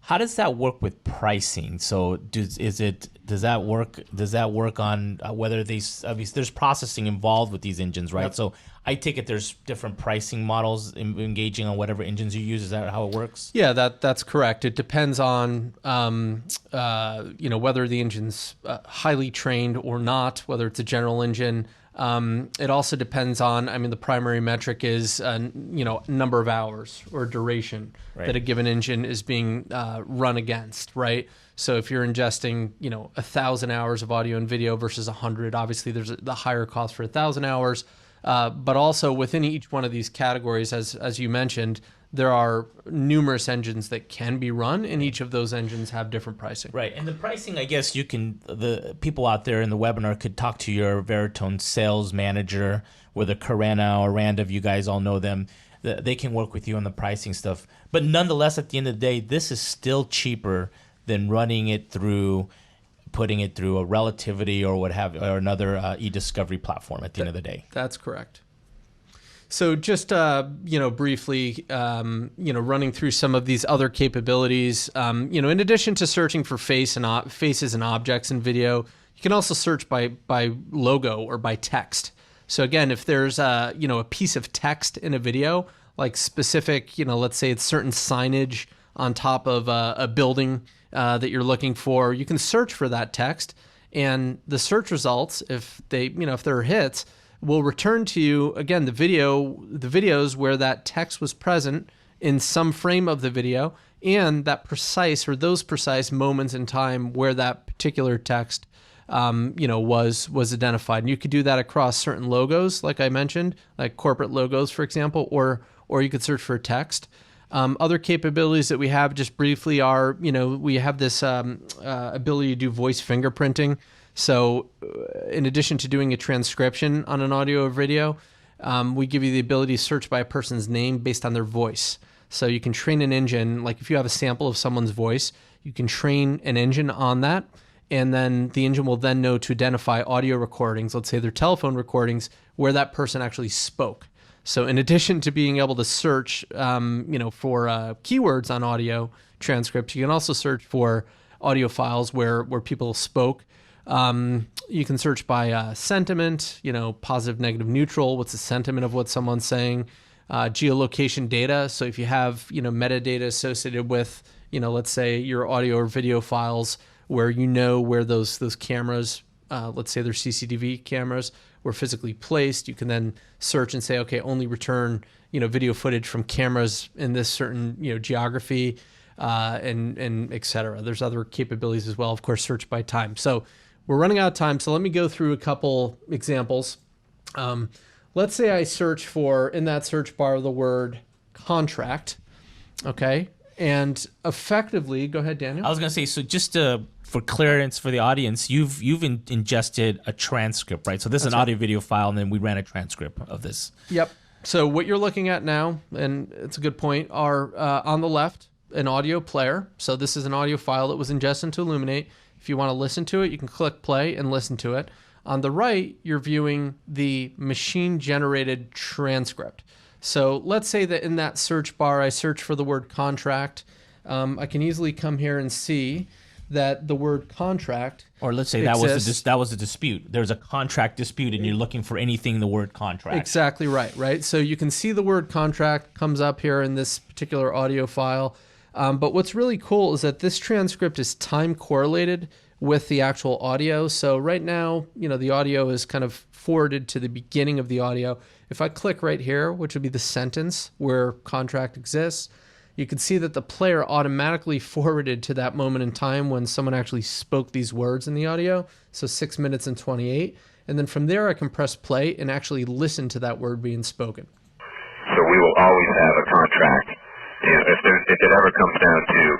How does that work with pricing? So does that work on whether these, obviously there's processing involved with these engines, right? Yep. So I take it there's different pricing models engaging on whatever engines you use. Is that how it works? Yeah, that's correct. It depends on whether the engine's highly trained or not, whether it's a general engine. It also depends on, the primary metric is, number of hours or duration that a given engine is being run against, right? So if you're ingesting, 1,000 hours of audio and video versus 100, obviously there's the higher cost for 1,000 hours. But also within each one of these categories, as you mentioned, there are numerous engines that can be run, and each of those engines have different pricing. Right, and the pricing, I guess the people out there in the webinar could talk to your Veritone sales manager, whether Karena or Randa, if you guys all know them. They can work with you on the pricing stuff. But nonetheless, at the end of the day, this is still cheaper than running it through, putting it through a Relativity or what have, or another e-discovery platform at the end of the day. That's correct. So just briefly, running through some of these other capabilities. In addition to searching for faces and objects in video, you can also search by logo or by text. So again, if there's a piece of text in a video, like specific, let's say it's certain signage on top of a building that you're looking for, you can search for that text, and the search results, if they're hits, will return to you again the videos where that text was present in some frame of the video, and those precise moments in time where that particular text was identified. And you could do that across certain logos, like I mentioned, like corporate logos, for example, or you could search for text. Other capabilities that we have just briefly are, we have this ability to do voice fingerprinting. So in addition to doing a transcription on an audio or video, we give you the ability to search by a person's name based on their voice. So you can train an engine, like if you have a sample of someone's voice, you can train an engine on that, and then the engine will then know to identify audio recordings, let's say they're telephone recordings, where that person actually spoke. So in addition to being able to search, for keywords on audio transcript, you can also search for audio files where people spoke. You can search by sentiment, positive, negative, neutral. What's the sentiment of what someone's saying? Geolocation data. So if you have, metadata associated with, let's say your audio or video files where where those cameras, let's say they're CCTV cameras, were physically placed, you can then search and say, okay, only return, video footage from cameras in this certain, geography, and et cetera. There's other capabilities as well, of course, search by time. So we're running out of time, so let me go through a couple examples. Let's say I search for, in that search bar, the word contract, okay? And effectively, go ahead, Daniel. I was going to say, so just for clearance for the audience, you've ingested a transcript, right? So this is an audio video file, and then we ran a transcript of this. Yep. So what you're looking at now, and it's a good point, are on the left, an audio player. So this is an audio file that was ingested into Illuminate. If you want to listen to it, you can click play and listen to it. On the right, you're viewing the machine-generated transcript. So let's say that in that search bar, I search for the word contract. I can easily come here and see that the word contract, or let's say that was a dispute. There's a contract dispute, and you're looking for anything in the word contract. Exactly right. So you can see the word contract comes up here in this particular audio file. But what's really cool is that this transcript is time correlated with the actual audio. So right now, the audio is kind of forwarded to the beginning of the audio. If I click right here, which would be the sentence where contract exists, you can see that the player automatically forwarded to that moment in time when someone actually spoke these words in the audio. So 6 minutes and 28. And then from there, I can press play and actually listen to that word being spoken. So we will always have a contract. If it ever comes down to.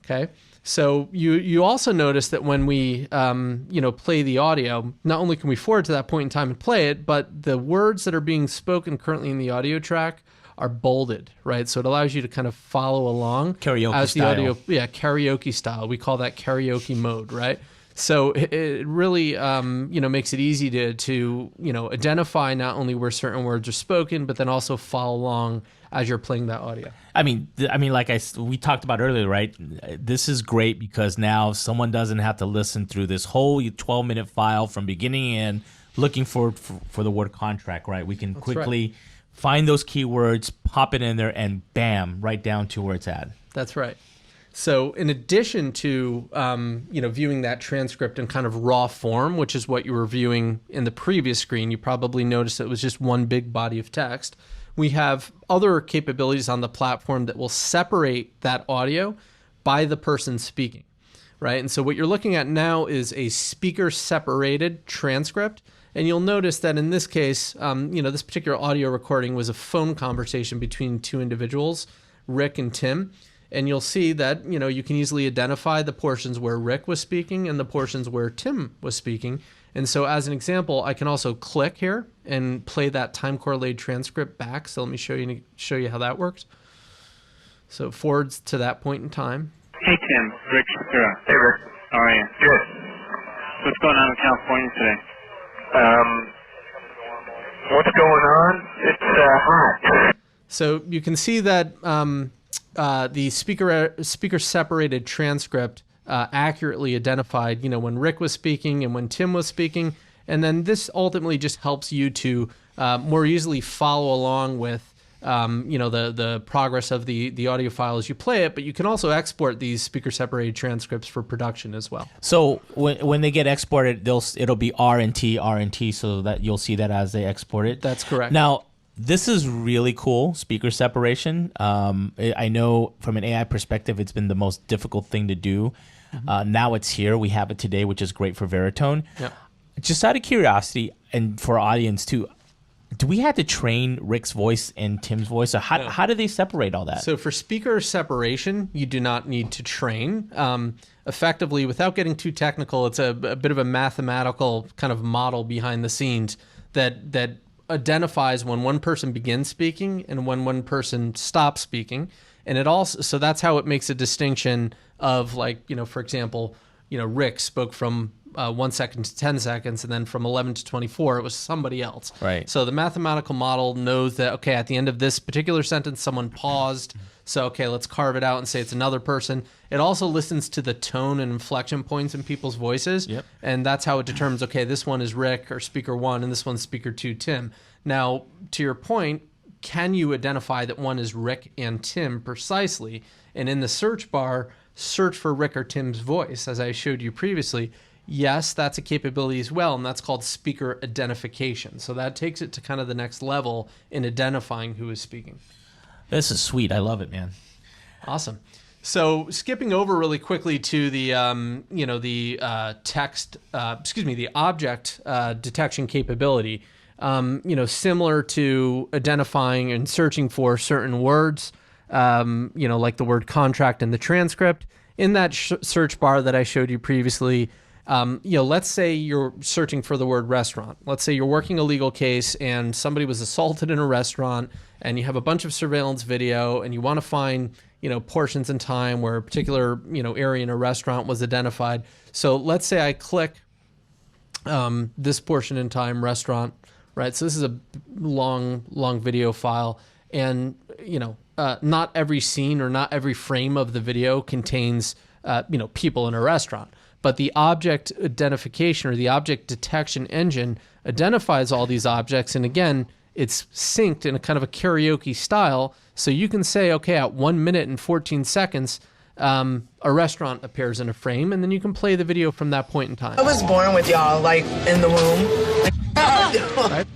Okay. So you also notice that when we play the audio, not only can we forward to that point in time and play it, but the words that are being spoken currently in the audio track are bolded, right? So it allows you to kind of follow along karaoke as the style. Audio, karaoke style. We call that karaoke mode, right? So it really, makes it easy to identify not only where certain words are spoken, but then also follow along as you're playing that audio. I mean, like we talked about earlier, right? This is great because now someone doesn't have to listen through this whole 12-minute file from beginning to end looking for the word contract, right? We can quickly find those keywords, pop it in there, and bam, right down to where it's at. That's right. So in addition to, viewing that transcript in kind of raw form, which is what you were viewing in the previous screen, you probably noticed it was just one big body of text. We have other capabilities on the platform that will separate that audio by the person speaking, right? And so what you're looking at now is a speaker-separated transcript. And you'll notice that in this case, this particular audio recording was a phone conversation between two individuals, Rick and Tim. And you'll see that, you can easily identify the portions where Rick was speaking and the portions where Tim was speaking. And so as an example, I can also click here and play that time correlated transcript back. So let me show you how that works. So it forwards to that point in time. Hey, Tim. Rick Shapiro. Hey, Rick. How are you? Good. What's going on in California today? What's going on? It's hot. So you can see that the speaker separated transcript accurately identified, when Rick was speaking and when Tim was speaking. And then this ultimately just helps you to more easily follow along with, the progress of the audio file as you play it. But you can also export these speaker separated transcripts for production as well. So when they get exported, it'll be RNT, so that you'll see that as they export it. That's correct. Now, this is really cool, speaker separation. I know from an AI perspective, it's been the most difficult thing to do. Now it's here. We have it today, which is great for Veritone. Yep. Just out of curiosity, and for our audience too, do we have to train Rick's voice and Tim's voice? Or how do they separate all that? So for speaker separation, you do not need to train. Effectively, without getting too technical, it's a bit of a mathematical kind of model behind the scenes that identifies when one person begins speaking and when one person stops speaking. And it also, so that's how it makes a distinction of, for example, Rick spoke from 1 second to 10 seconds, and then from 11 to 24, it was somebody else. Right. So the mathematical model knows that, okay, at the end of this particular sentence, someone paused. So, okay, let's carve it out and say it's another person. It also listens to the tone and inflection points in people's voices. Yep. And that's how it determines, okay, this one is Rick or speaker 1, and this one's speaker 2, Tim. Now, to your point, can you identify that one is Rick and Tim precisely? And in the search bar, search for Rick or Tim's voice, as I showed you previously. Yes, that's a capability as well, and that's called speaker identification. So that takes it to kind of the next level in identifying who is speaking. This is sweet. I love it, man. Awesome. So skipping over really quickly to the the object detection capability. Similar to identifying and searching for certain words, like the word contract in the transcript. In that search bar that I showed you previously, let's say you're searching for the word restaurant. Let's say you're working a legal case and somebody was assaulted in a restaurant, and you have a bunch of surveillance video, and you want to find, portions in time where a particular, area in a restaurant was identified. So let's say I click this portion in time, restaurant, right? So this is a long video file, and, not every scene or not every frame of the video contains, people in a restaurant. But the object identification or the object detection engine identifies all these objects. And again, it's synced in a kind of a karaoke style. So you can say, okay, at 1 minute and 14 seconds, a restaurant appears in a frame, and then you can play the video from that point in time. I was born with y'all, in the womb. Right?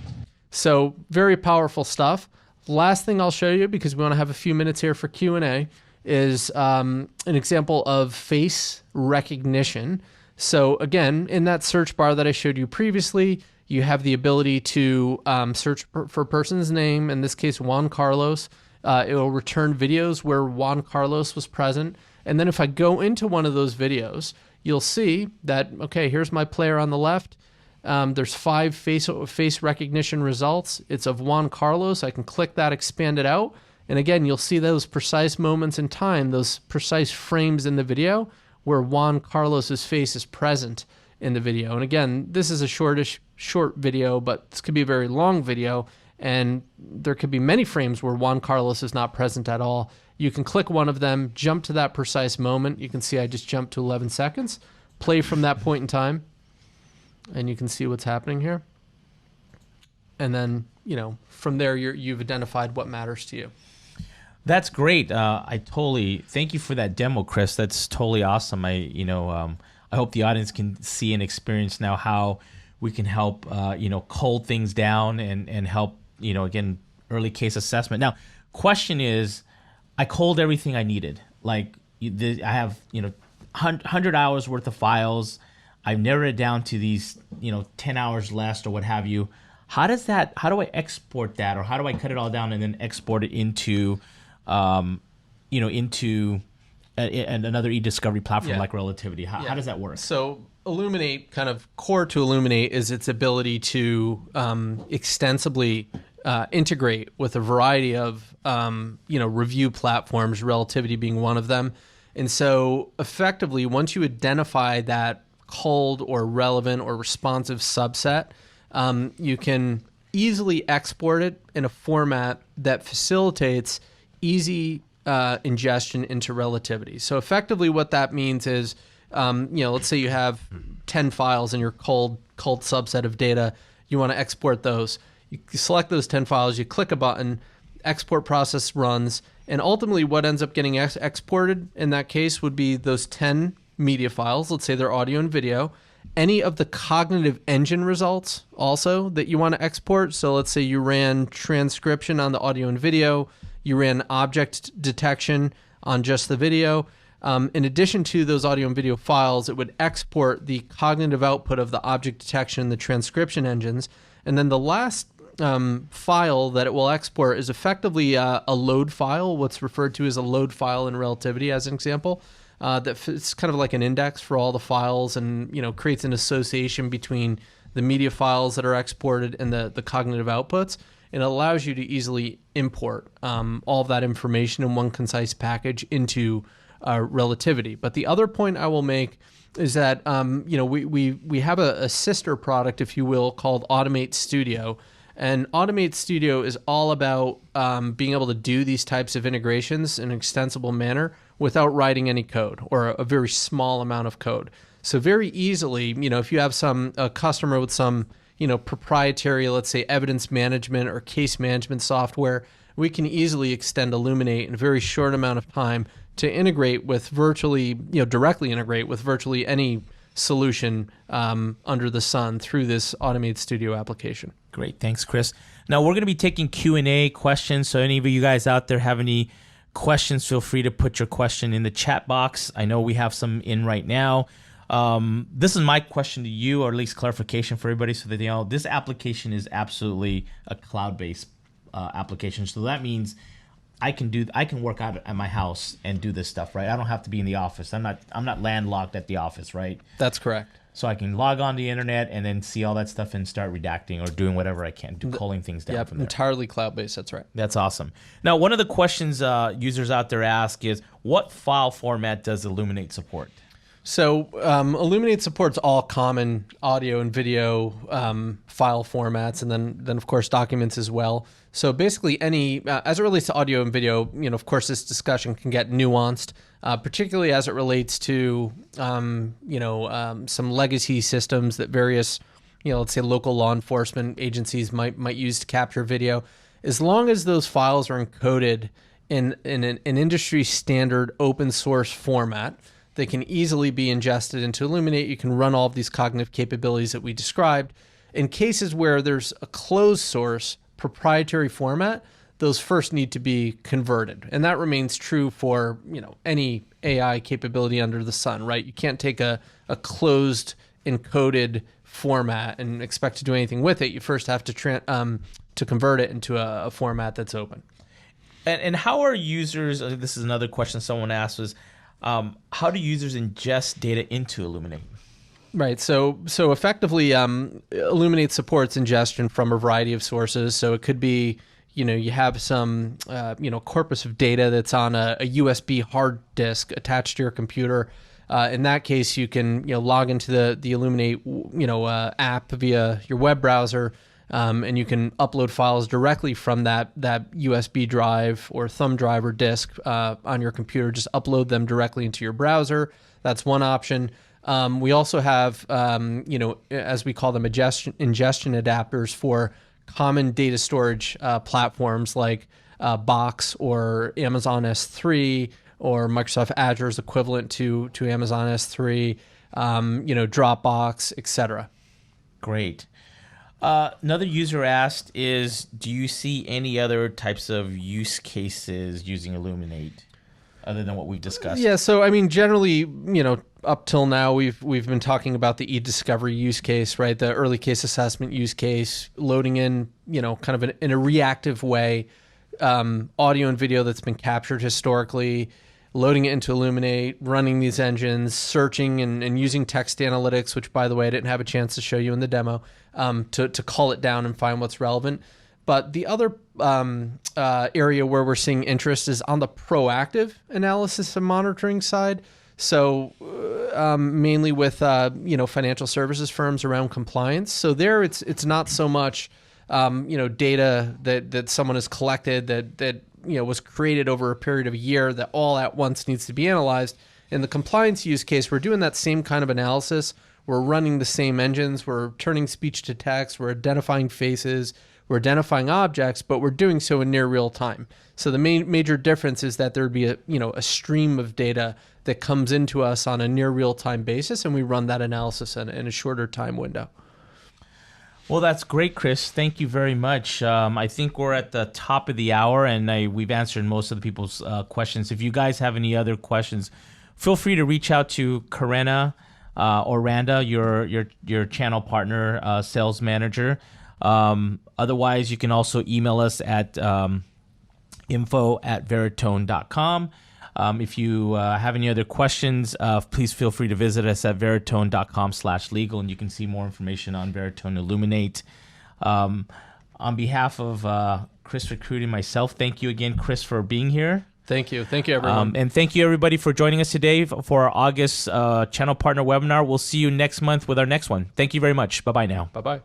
So very powerful stuff. Last thing I'll show you, because we want to have a few minutes here for Q&A, is an example of face recognition. So again, in that search bar that I showed you previously, you have the ability to search for a person's name, in this case, Juan Carlos. It will return videos where Juan Carlos was present. And then if I go into one of those videos, you'll see that, okay, here's my player on the left. There's 5 face recognition results. It's of Juan Carlos. I can click that, expand it out. And again, you'll see those precise moments in time, those precise frames in the video where Juan Carlos's face is present in the video. And again, this is a short video, but this could be a very long video, and there could be many frames where Juan Carlos is not present at all. You can click one of them, jump to that precise moment. You can see I just jumped to 11 seconds, play from that point in time, and you can see what's happening here. And then, from there, you've identified what matters to you. That's great. I totally thank you for that demo, Chris. That's totally awesome. I hope the audience can see and experience now how we can help, cull things down and help, again, early case assessment. Now, question is, I culled everything I needed. Like I have, 100 hours worth of files. I've narrowed it down to these, 10 hours less or what have you. How do I export that, or how do I cut it all down and then export it into, into another e-discovery platform like Relativity? How does that work? So Illuminate, kind of core to Illuminate, is its ability to extensively integrate with a variety of review platforms, Relativity being one of them. And so effectively, once you identify that culled or relevant or responsive subset, you can easily export it in a format that facilitates easy ingestion into Relativity. So effectively what that means is, let's say you have 10 files in your culled subset of data. You want to export those. You select those 10 files, you click a button, export process runs, and ultimately what ends up getting exported in that case would be those 10 media files. Let's say they're audio and video. Any of the cognitive engine results also that you want to export. So let's say you ran transcription on the audio and video, you ran object detection on just the video. In addition to those audio and video files, it would export the cognitive output of the object detection, the transcription engines. And then the last file that it will export is effectively a load file, what's referred to as a load file in Relativity as an example. It's kind of like an index for all the files, and creates an association between the media files that are exported and the cognitive outputs. And it allows you to easily import all of that information in one concise package into Relativity. But the other point I will make is that we have a sister product, if you will, called Automate Studio. And Automate Studio is all about being able to do these types of integrations in an extensible manner without writing any code, or a very small amount of code. So very easily, if you have a customer with some, proprietary, let's say, evidence management or case management software, we can easily extend Illuminate in a very short amount of time to integrate with directly integrate with virtually any solution under the sun through this Automate Studio application. Great, thanks, Chris. Now we're going to be taking Q&A questions. So any of you guys out there have any questions, feel free to put your question in the chat box. I know we have some in right now. This is my question to you, or at least clarification for everybody, so that they know this application is absolutely a cloud-based application. So that means I can work out at my house and do this stuff, right? I don't have to be in the office. I'm not landlocked at the office, right? That's correct. So I can log on to the internet and then see all that stuff and start redacting or doing whatever I can, culling things down from there. Entirely cloud-based, that's right. That's awesome. Now, one of the questions users out there ask is, what file format does Illuminate support? So Illuminate supports all common audio and video file formats, and then of course documents as well. So basically any, as it relates to audio and video, of course this discussion can get nuanced, particularly as it relates to, some legacy systems that various, let's say local law enforcement agencies might use to capture video. As long as those files are encoded in an industry standard open source format, they can easily be ingested into Illuminate. You can run all of these cognitive capabilities that we described. In cases where there's a closed source proprietary format, those first need to be converted. And that remains true for any AI capability under the sun, right? You can't take a closed encoded format and expect to do anything with it. You first have to convert it into a format that's open. And how are users, this is another question someone asked, was how do users ingest data into Illuminate? Right. So effectively, Illuminate supports ingestion from a variety of sources. So it could be, you have some, corpus of data that's on a USB hard disk attached to your computer. In that case, you can log into the Illuminate app via your web browser, and you can upload files directly from that USB drive or thumb drive or disk on your computer. Just upload them directly into your browser. That's one option. We also have, as we call them, ingestion adapters for common data storage platforms like Box or Amazon S3 or Microsoft Azure's equivalent to Amazon S3, Dropbox, etc. Great. Another user asked is, do you see any other types of use cases using Illuminate other than what we've discussed? Yeah, so I mean, generally, up till now, we've been talking about the e-discovery use case, right? The early case assessment use case, loading in, kind of in a reactive way, audio and video that's been captured historically, loading it into Illuminate, running these engines, searching and using text analytics, which, by the way, I didn't have a chance to show you in the demo, to cull it down and find what's relevant. But the other area where we're seeing interest is on the proactive analysis and monitoring side. So mainly with financial services firms around compliance. So there, it's not so much data that someone has collected that was created over a period of a year that all at once needs to be analyzed. In the compliance use case, we're doing that same kind of analysis. We're running the same engines. We're turning speech to text. We're identifying faces. We're identifying objects, but we're doing so in near real time. So the major difference is that there'd be a stream of data that comes into us on a near real time basis, and we run that analysis in a shorter time window. Well, that's great, Chris. Thank you very much. I think we're at the top of the hour, and we've answered most of the people's questions. If you guys have any other questions, feel free to reach out to Karena or Randa, your channel partner, sales manager. Otherwise, you can also email us at info@veritone.com. If you have any other questions, please feel free to visit us at veritone.com/legal, and you can see more information on Veritone Illuminate. On behalf of Chris Recruit and myself, thank you again, Chris, for being here. Thank you. Thank you, everyone. And thank you, everybody, for joining us today for our August channel partner webinar. We'll see you next month with our next one. Thank you very much. Bye-bye now. Bye-bye.